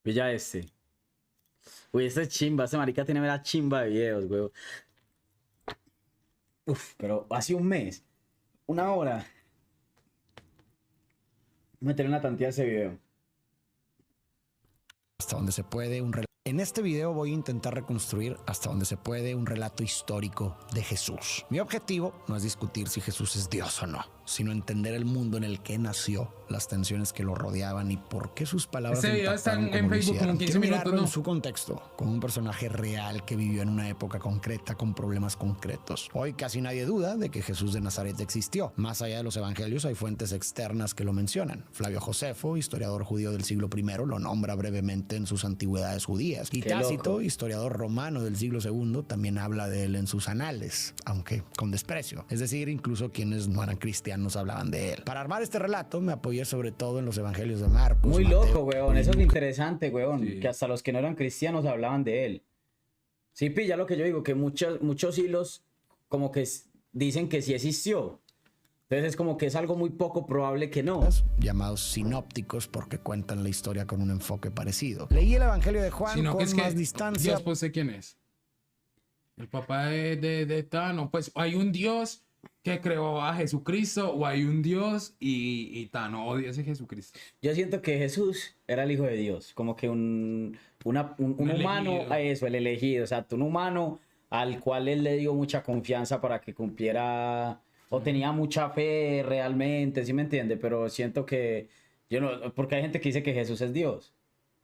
Pilla este. Uy, este es chimba, este marica tiene una chimba de videos, weón. Uf, pero hace un mes, una hora. Meter una tantía ese video. Hasta donde se puede En este video voy a intentar reconstruir hasta donde se puede un relato histórico de Jesús. Mi objetivo no es discutir si Jesús es Dios o no, sino entender el mundo en el que nació, las tensiones que lo rodeaban y por qué sus palabras Este video está en Facebook como 15 minutos, ¿no? En su contexto, como un personaje real que vivió en una época concreta con problemas concretos. Hoy casi nadie duda de que Jesús de Nazaret existió. Más allá de los evangelios hay fuentes externas que lo mencionan. Flavio Josefo, historiador judío del siglo I, lo nombra brevemente en sus antigüedades judías. Y Qué Tácito, loco. historiador romano del siglo II, también habla de él en sus anales, aunque con desprecio. Es decir, incluso quienes no eran cristianos hablaban de él. Para armar este relato me apoyé sobre todo en los evangelios de Marcos, Muy Mateo, loco, weón. Eso es interesante, weón. Sí. Que hasta los que no eran cristianos hablaban de él. Sí, pilla lo que yo digo, que muchos hilos como que dicen que sí existió. Entonces es como que es algo muy poco probable que no. llamados sinópticos porque cuentan la historia con un enfoque parecido. Leí el evangelio de Juan Sino con que es que más distancia. Dios, pues sé quién es. El papá de Tano. Pues hay un Dios que creó a Jesucristo o hay un Dios y Tano odia a ese Jesucristo. Yo siento que Jesús era el hijo de Dios, como que un humano elegido. a eso, el elegido, o sea, un humano al cual él le dio mucha confianza para que cumpliera o tenía mucha fe realmente, ¿sí me entiende? Pero siento que yo no, porque hay gente que dice que Jesús es Dios,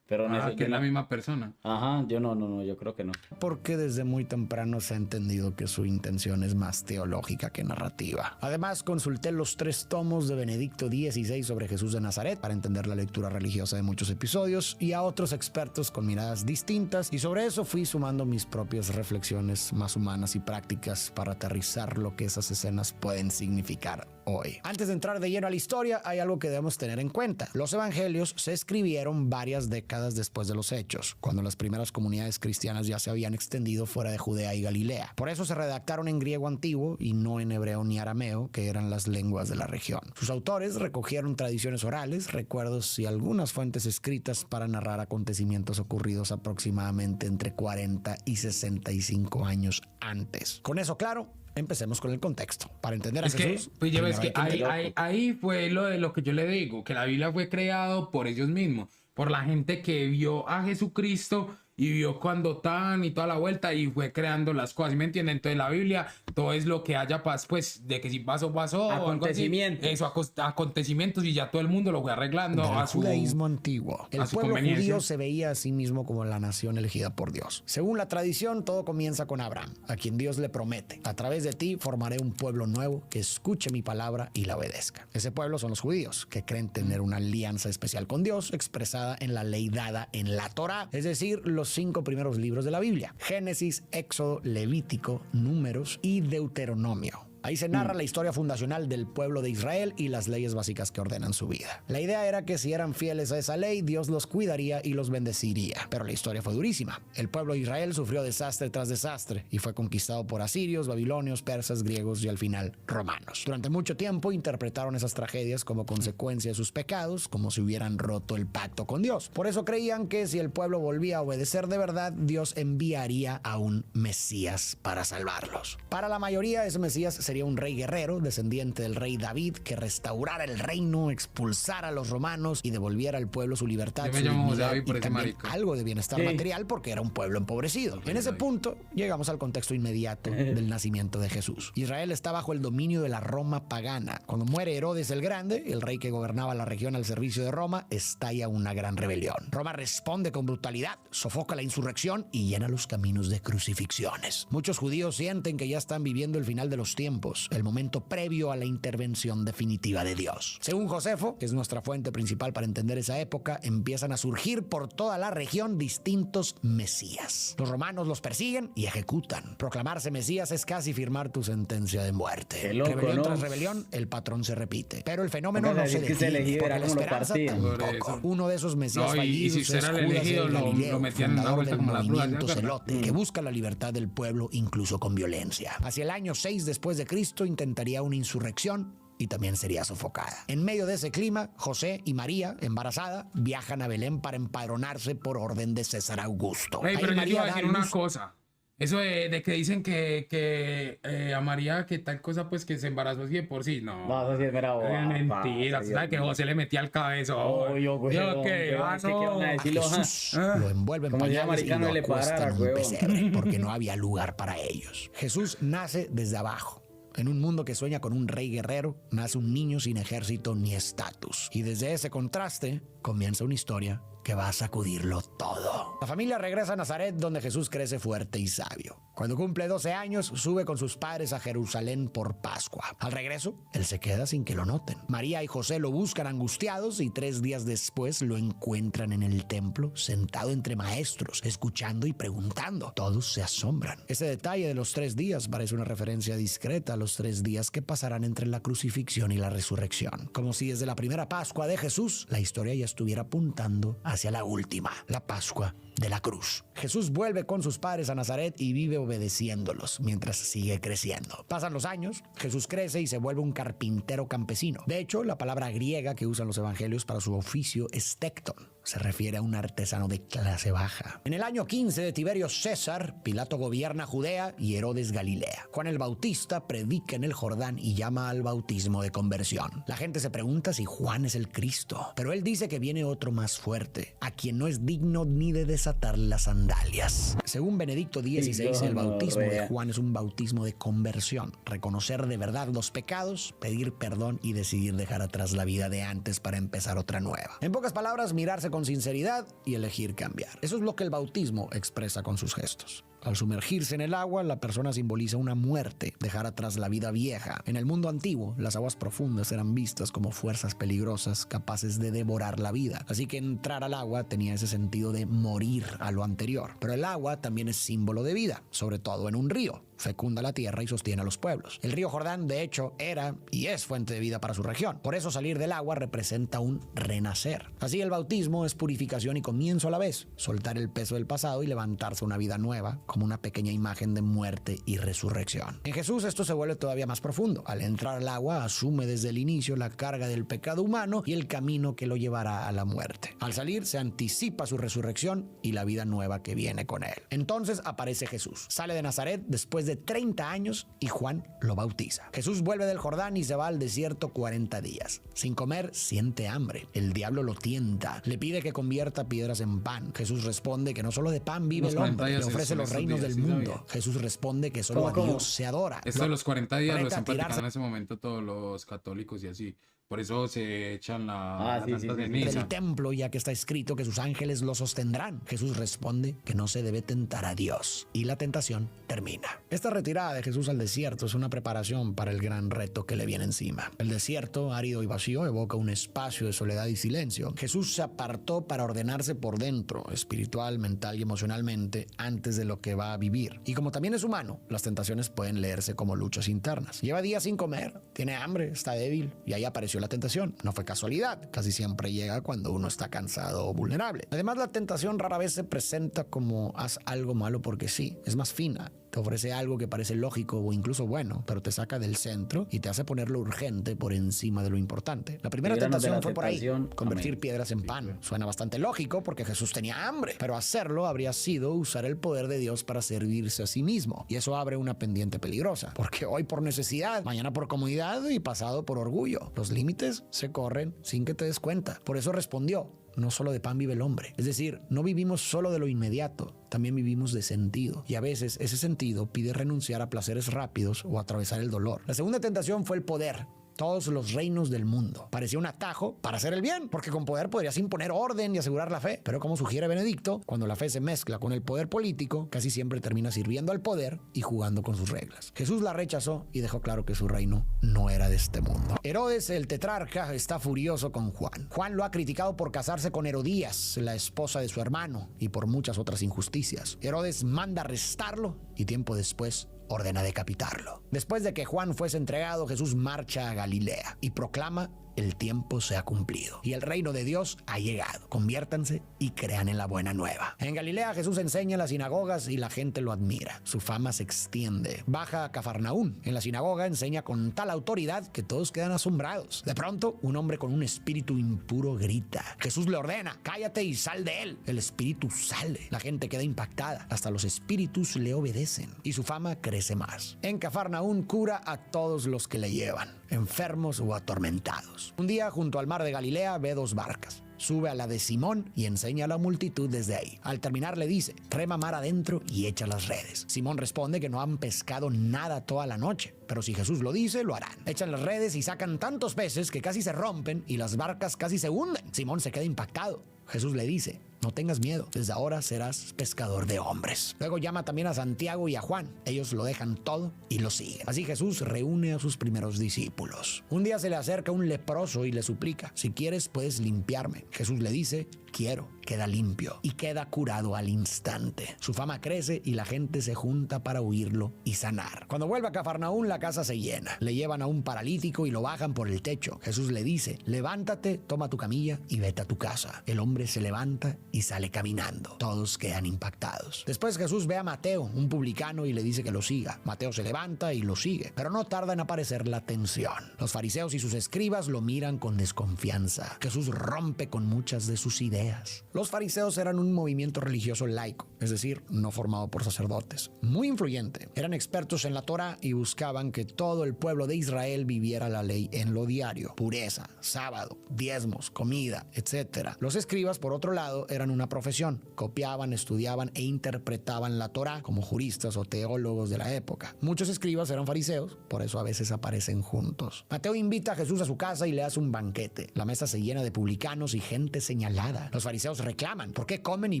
pero no Ah, yo que es la no- misma persona. Ajá, yo no, yo creo que no. Porque desde muy temprano se ha entendido que su intención es más teológica que narrativa. Además, consulté los 3 tomos de Benedicto XVI sobre Jesús de Nazaret para entender la lectura religiosa de muchos episodios y a otros expertos con miradas distintas, y sobre eso fui sumando mis propias reflexiones más humanas y prácticas para aterrizar lo que esas escenas pueden significar hoy. Antes de entrar de lleno a la historia, hay algo que debemos tener en cuenta. Los evangelios se escribieron varias décadas después de los hechos, cuando las primeras comunidades cristianas ya se habían extendido fuera de Judea y Galilea. Por eso se redactaron en griego antiguo y no en hebreo ni arameo, que eran las lenguas de la región. Sus autores recogieron tradiciones orales, recuerdos y algunas fuentes escritas para narrar acontecimientos ocurridos aproximadamente entre 40 y 65 años antes. Con eso claro, empecemos con el contexto. Para entender a Es que, Jesús, pues ya ves primero que hay que ahí fue lo de lo que yo le digo, que la Biblia fue creado por ellos mismos, por la gente que vio a Jesucristo y vio cuando tan y toda la vuelta y fue creando las cosas, ¿me entienden? Entonces la Biblia, todo es lo que haya pasado, pues de que si pasó, o algo así. Acontecimientos. Eso, acontecimientos y ya todo el mundo lo fue arreglando del a su... judaísmo antiguo. El a su pueblo conveniencia. judío se veía a sí mismo como la nación elegida por Dios. Según la tradición, todo comienza con Abraham, a quien Dios le promete: a través de ti formaré un pueblo nuevo que escuche mi palabra y la obedezca. Ese pueblo son los judíos, que creen tener una alianza especial con Dios expresada en la ley dada en la Torá, es decir, los 5 primeros libros de la Biblia: Génesis, Éxodo, Levítico, Números y Deuteronomio. Ahí se narra la historia fundacional del pueblo de Israel y las leyes básicas que ordenan su vida. La idea era que si eran fieles a esa ley, Dios los cuidaría y los bendeciría. Pero la historia fue durísima. El pueblo de Israel sufrió desastre tras desastre y fue conquistado por asirios, babilonios, persas, griegos y al final romanos. Durante mucho tiempo interpretaron esas tragedias como consecuencia de sus pecados, como si hubieran roto el pacto con Dios. Por eso creían que si el pueblo volvía a obedecer de verdad, Dios enviaría a un Mesías para salvarlos. Para la mayoría, ese Mesías sería un rey guerrero, descendiente del rey David, que restaurara el reino, expulsara a los romanos y devolviera al pueblo su libertad, Yo me su llamo José dignidad David por y ese también marica. algo de bienestar Sí. material, porque era un pueblo empobrecido. En ese punto llegamos al contexto inmediato del nacimiento de Jesús. Israel está bajo el dominio de la Roma pagana. Cuando muere Herodes el Grande, el rey que gobernaba la región al servicio de Roma, estalla una gran rebelión. Roma responde con brutalidad, sofoca la insurrección y llena los caminos de crucifixiones. Muchos judíos sienten que ya están viviendo el final de los tiempos, el momento previo a la intervención definitiva de Dios. Según Josefo, que es nuestra fuente principal para entender esa época, empiezan a surgir por toda la región distintos mesías. Los romanos los persiguen y ejecutan. Proclamarse mesías es casi firmar tu sentencia de muerte. Qué loco, rebelión ¿no? tras rebelión, el patrón se repite. Pero el fenómeno Vamos a no se decir que ese detiene, elegido porque era la como lo esperanza partían. Por tampoco. eso. Uno de esos mesías No, y fallidos si usted es era el Judas elegido, el lo Galileo, metían en una fundador vuelta del como la bruja, movimiento ¿sí? celote, que busca la libertad del pueblo incluso con violencia. Hacia el año 6 después de Cristo intentaría una insurrección y también sería sofocada. En medio de ese clima, José y María, embarazada, viajan a Belén para empadronarse por orden de César Augusto. Ey, Ahí pero yo te María iba a da decir luz. una cosa. Eso de que dicen que a María, que tal cosa, pues que se embarazó así de por sí. No, No, eso sí es mera bobada, es mentira. parce, ¿Sabes que Dios José le metía al cabezón? Obvio, güey. Yo qué, Es que, ¿qué van a A decirlo? Jesús Ah. lo envuelven en Como si a pañales y Maricano lo le parara, acuestan en un huevón. pesebre porque no había lugar para ellos. Jesús nace desde abajo. En un mundo que sueña con un rey guerrero, nace un niño sin ejército ni estatus. Y desde ese contraste comienza una historia que va a sacudirlo todo. La familia regresa a Nazaret, donde Jesús crece fuerte y sabio. Cuando cumple 12 años, sube con sus padres a Jerusalén por Pascua. Al regreso, él se queda sin que lo noten. María y José lo buscan angustiados y 3 días después lo encuentran en el templo, sentado entre maestros, escuchando y preguntando. Todos se asombran. Ese detalle de los 3 días parece una referencia discreta a los 3 días que pasarán entre la crucifixión y la resurrección. Como si desde la primera Pascua de Jesús, la historia ya estuviera apuntando hacia la última, la Pascua de la cruz. Jesús vuelve con sus padres a Nazaret y vive obedeciéndolos mientras sigue creciendo. Pasan los años, Jesús crece y se vuelve un carpintero campesino. De hecho, la palabra griega que usan los evangelios para su oficio es tecton. Se refiere a un artesano de clase baja. En el año 15 de Tiberio César, Pilato gobierna Judea y Herodes Galilea. Juan el Bautista predica en el Jordán y llama al bautismo de conversión. La gente se pregunta si Juan es el Cristo, pero él dice que viene otro más fuerte, a quien no es digno ni de desatar las sandalias. Según Benedicto XVI, el bautismo de Juan es un bautismo de conversión, reconocer de verdad los pecados, pedir perdón y decidir dejar atrás la vida de antes para empezar otra nueva. En pocas palabras, mirarse con sinceridad y elegir cambiar. Eso es lo que el bautismo expresa con sus gestos. Al sumergirse en el agua, la persona simboliza una muerte, dejar atrás la vida vieja. En el mundo antiguo, las aguas profundas eran vistas como fuerzas peligrosas capaces de devorar la vida. Así que entrar al agua tenía ese sentido de morir a lo anterior. Pero el agua también es símbolo de vida, sobre todo en un río. Fecunda la tierra y sostiene a los pueblos. El río Jordán, de hecho, era y es fuente de vida para su región. Por eso salir del agua representa un renacer. Así el bautismo es purificación y comienzo a la vez, soltar el peso del pasado y levantarse una vida nueva, como una pequeña imagen de muerte y resurrección. En Jesús esto se vuelve todavía más profundo. Al entrar al agua, asume desde el inicio la carga del pecado humano y el camino que lo llevará a la muerte. Al salir, se anticipa su resurrección y la vida nueva que viene con él. Entonces aparece Jesús. Sale de Nazaret después de 30 años y Juan lo bautiza. Jesús vuelve del Jordán y se va al desierto 40 días. Sin comer, siente hambre. El diablo lo tienta. Le pide que convierta piedras en pan. Jesús responde que no solo de pan vive Los el hombre. 40 días Le ofrece son los esos reinos días, del sí mundo. sabía. Jesús responde que solo a ¿Cómo? Dios se adora. Esto de los 40 días lo Reta están tirarse practicando en ese momento todos los católicos y así. Por eso se echan la Sí, santa sí, sí, sí. ceniza. del templo, ya que está escrito que sus ángeles lo sostendrán. Jesús responde que no se debe tentar a Dios y la tentación termina. Esta retirada de Jesús al desierto es una preparación para el gran reto que le viene encima. El desierto, árido y vacío, evoca un espacio de soledad y silencio. Jesús se apartó para ordenarse por dentro, espiritual, mental y emocionalmente, antes de lo que va a vivir. Y como también es humano, las tentaciones pueden leerse como luchas internas. Lleva días sin comer, tiene hambre, está débil y ahí apareció la tentación. No fue casualidad, casi siempre llega cuando uno está cansado o vulnerable. Además, la tentación rara vez se presenta como haz algo malo porque sí, es más fina. Te ofrece algo que parece lógico o incluso bueno, pero te saca del centro y te hace poner lo urgente por encima de lo importante. La primera Líbranos de tentación la fue por ahí, tentación. convertir Amén. piedras en pan. Suena bastante lógico porque Jesús tenía hambre, pero hacerlo habría sido usar el poder de Dios para servirse a sí mismo. Y eso abre una pendiente peligrosa, porque hoy por necesidad, mañana por comodidad y pasado por orgullo. Los límites se corren sin que te des cuenta. Por eso respondió: no solo de pan vive el hombre. Es decir, no vivimos solo de lo inmediato, también vivimos de sentido. Y a veces ese sentido pide renunciar a placeres rápidos o atravesar el dolor. La segunda tentación fue el poder. Todos los reinos del mundo. Parecía un atajo para hacer el bien, porque con poder podrías imponer orden y asegurar la fe. Pero como sugiere Benedicto, cuando la fe se mezcla con el poder político, casi siempre termina sirviendo al poder y jugando con sus reglas. Jesús la rechazó y dejó claro que su reino no era de este mundo. Herodes, el tetrarca, está furioso con Juan. Juan lo ha criticado por casarse con Herodías, la esposa de su hermano, y por muchas otras injusticias. Herodes manda arrestarlo y tiempo después ordena decapitarlo. Después de que Juan fuese entregado, Jesús marcha a Galilea y proclama el tiempo se ha cumplido y el reino de Dios ha llegado. Conviértanse y crean en la buena nueva. En Galilea Jesús enseña en las sinagogas y la gente lo admira. Su fama se extiende. Baja a Cafarnaún. En la sinagoga enseña con tal autoridad que todos quedan asombrados. De pronto, un hombre con un espíritu impuro grita. Jesús le ordena: cállate y sal de él. El espíritu sale. La gente queda impactada. Hasta los espíritus le obedecen y su fama crece más. En Cafarnaún cura a todos los que le llevan, enfermos o atormentados. Un día, junto al mar de Galilea, ve 2 barcas. Sube a la de Simón y enseña a la multitud desde ahí. Al terminar le dice: rema mar adentro y echa las redes. Simón responde que no han pescado nada toda la noche, pero si Jesús lo dice, lo harán. Echan las redes y sacan tantos peces que casi se rompen y las barcas casi se hunden. Simón se queda impactado. Jesús le dice: no tengas miedo, desde ahora serás pescador de hombres. Luego llama también a Santiago y a Juan. Ellos lo dejan todo y lo siguen. Así Jesús reúne a sus primeros discípulos. Un día se le acerca un leproso y le suplica: si quieres, puedes limpiarme. Jesús le dice: quiero. Queda limpio y queda curado al instante. Su fama crece y la gente se junta para oírlo y sanar. Cuando vuelve a Cafarnaún, la casa se llena. Le llevan a un paralítico y lo bajan por el techo. Jesús le dice: levántate, toma tu camilla y vete a tu casa. El hombre se levanta y sale caminando. Todos quedan impactados. Después Jesús ve a Mateo, un publicano, y le dice que lo siga. Mateo se levanta y lo sigue, pero no tarda en aparecer la tensión. Los fariseos y sus escribas lo miran con desconfianza. Jesús rompe con muchas de sus ideas. Los fariseos eran un movimiento religioso laico, es decir, no formado por sacerdotes. Muy influyente. Eran expertos en la Torá y buscaban que todo el pueblo de Israel viviera la ley en lo diario. Pureza, sábado, diezmos, comida, etc. Los escribas, por otro lado, eran una profesión. Copiaban, estudiaban e interpretaban la Torá como juristas o teólogos de la época. Muchos escribas eran fariseos, por eso a veces aparecen juntos. Mateo invita a Jesús a su casa y le hace un banquete. La mesa se llena de publicanos y gente señalada. Los fariseos reclaman: ¿por qué comen y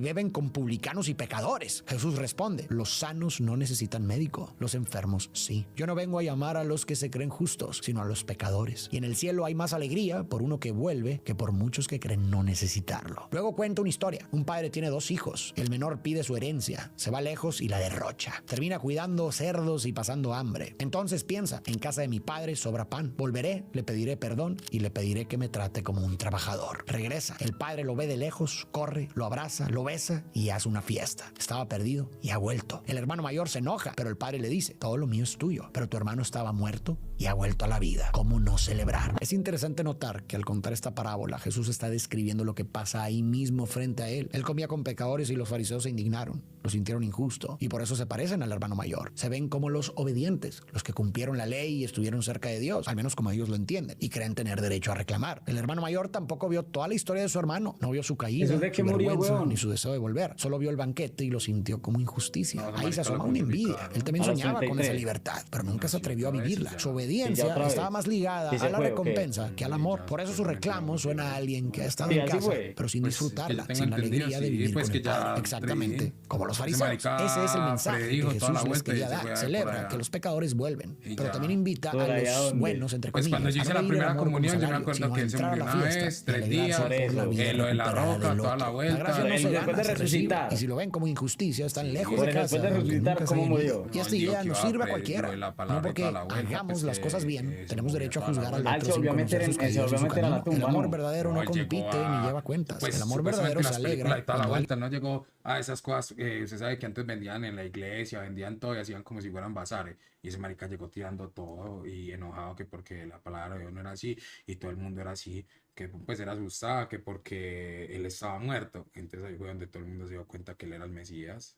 beben con publicanos y pecadores? Jesús responde: los sanos no necesitan médico, los enfermos sí. Yo no vengo a llamar a los que se creen justos, sino a los pecadores. Y en el cielo hay más alegría por uno que vuelve que por muchos que creen no necesitarlo. Luego cuenta una historia. Un padre tiene 2 hijos. El menor pide su herencia, se va lejos y la derrocha. Termina cuidando cerdos y pasando hambre. Entonces piensa: en casa de mi padre sobra pan. Volveré, le pediré perdón y le pediré que me trate como un trabajador. Regresa. El padre lo ve de lejos, corre, lo abraza, lo besa y hace una fiesta. Estaba perdido y ha vuelto. El hermano mayor se enoja, pero el padre le dice: todo lo mío es tuyo, pero tu hermano estaba muerto y ha vuelto a la vida. ¿Cómo no celebrar? Es interesante notar que al contar esta parábola, Jesús está describiendo lo que pasa ahí mismo frente a él. Él comía con pecadores y los fariseos se indignaron, lo sintieron injusto y por eso se parecen al hermano mayor. Se ven como los obedientes, los que cumplieron la ley y estuvieron cerca de Dios, al menos como ellos lo entienden, y creen tener derecho a reclamar. El hermano mayor tampoco vio toda la historia de su hermano, no vio su caída, ¿Eso de que su murió, vergüenza, weón? ni su deseo de volver. Solo vio el banquete y lo sintió como injusticia. Ahí se asoma una envidia. Él también A los soñaba con 33. esa libertad, pero nunca se atrevió a vivirla. Su Sí, obediencia ya otra vez. estaba más ligada Sí se a la fue, ¿o qué? recompensa que al amor. Por eso su reclamo suena a alguien que ha estado Sí, en así casa, fue. pero sin Pues, disfrutarla, que yo sin la tenga entendido, alegría de sí, vivir pues con que el ya Padre. Exactamente, sí. como los Ese fariseos. marica Ese es el mensaje que predijo toda la Jesús les vuelta y quería se dar. fue por Celebra allá. que los pecadores vuelven, Y pero ya. también invita ¿Por a allá los dónde? buenos, entre Pues comillas, cuando yo hice a la no vivir el primera amor como comunión, yo me salario, acuerdo sino a que él se entrar a murió la una fiesta vez, y 3 alegrarse días, por la Por vida lo de la recuperada roca, del toda la otro. vuelta. La gracia no Él se después gana, de se recibe. resucitar. Y si lo ven como injusticia, están lejos Por de eso, casa. después de aunque resucitar, nunca se ¿cómo hayan ido. murió? Y esta No, idea yo nos que sirve a iba a cualquiera. pedir la No palabra y porque toda la vuelta, hagamos pues, las cosas que bien, se tenemos murió derecho a toda la juzgar al vuelta. Ah, él otro se sin volvió a conocer meter sus en- él se caídas y volvió a su meter a la camino. El tumba, amor ¿no? verdadero no Él llegó compite ni lleva cuentas. Pues, El amor supuestamente verdadero en se las películas alegra y toda la cuando vuelta, no llegó a esas cosas que usted sabe que antes vendían en la iglesia, vendían todo y hacían como si fueran bazares. Y ese marica llegó tirando todo y enojado que porque la palabra de Dios no era así y todo el mundo era así, que pues era asustado, que porque él estaba muerto. Entonces ahí fue donde todo el mundo se dio cuenta que él era el Mesías.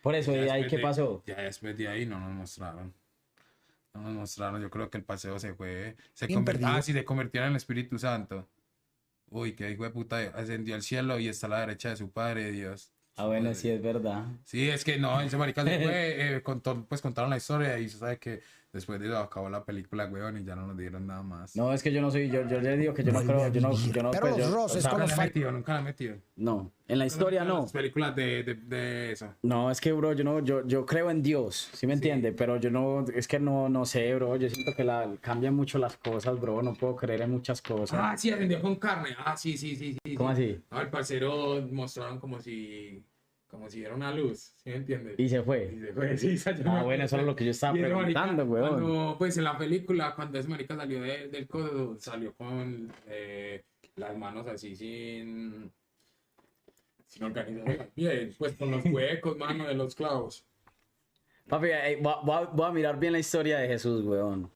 Por eso, Ya ¿y ahí después qué de- pasó? Ya después de ahí no nos mostraron. No nos mostraron, yo creo que el paseo se fue. Bien perdido. Sí, se convirtió en el Espíritu Santo. Uy, que hijo de puta, ascendió al cielo y está a la derecha de su Padre Dios. Ah, bueno, Joder. sí es verdad. Sí, es que no, ese marica se fue, pues contaron la historia y se sabe que después de eso acabó la película, weón, y ya no nos dieron nada más. No, es que yo no soy, yo le digo que yo no Vuelve creo, a yo no, vivir. yo no, Pero pues, los yo- roces o sea, con los Nunca la he metido. no, en la historia no. Las películas de eso. No, es que, bro, yo creo en Dios, ¿sí me entiende? Pero yo no, es que no sé, bro, yo siento que cambian mucho las cosas, bro, no puedo creer en muchas cosas. Ah, sí, ascendió con carne. Ah, sí. ¿Cómo así? No, el parcero mostraron como si como si era una luz, ¿sí me entiendes? Y se fue. Y se fue, sí, Bueno, eso es lo que yo estaba y ese marica, preguntando, weón. cuando, pues en la película, cuando ese marica salió del codo, salió con las manos así sin organizar bien, pues con los huecos, mano, de los clavos. Papi, voy a mirar bien la historia de Jesús, weón.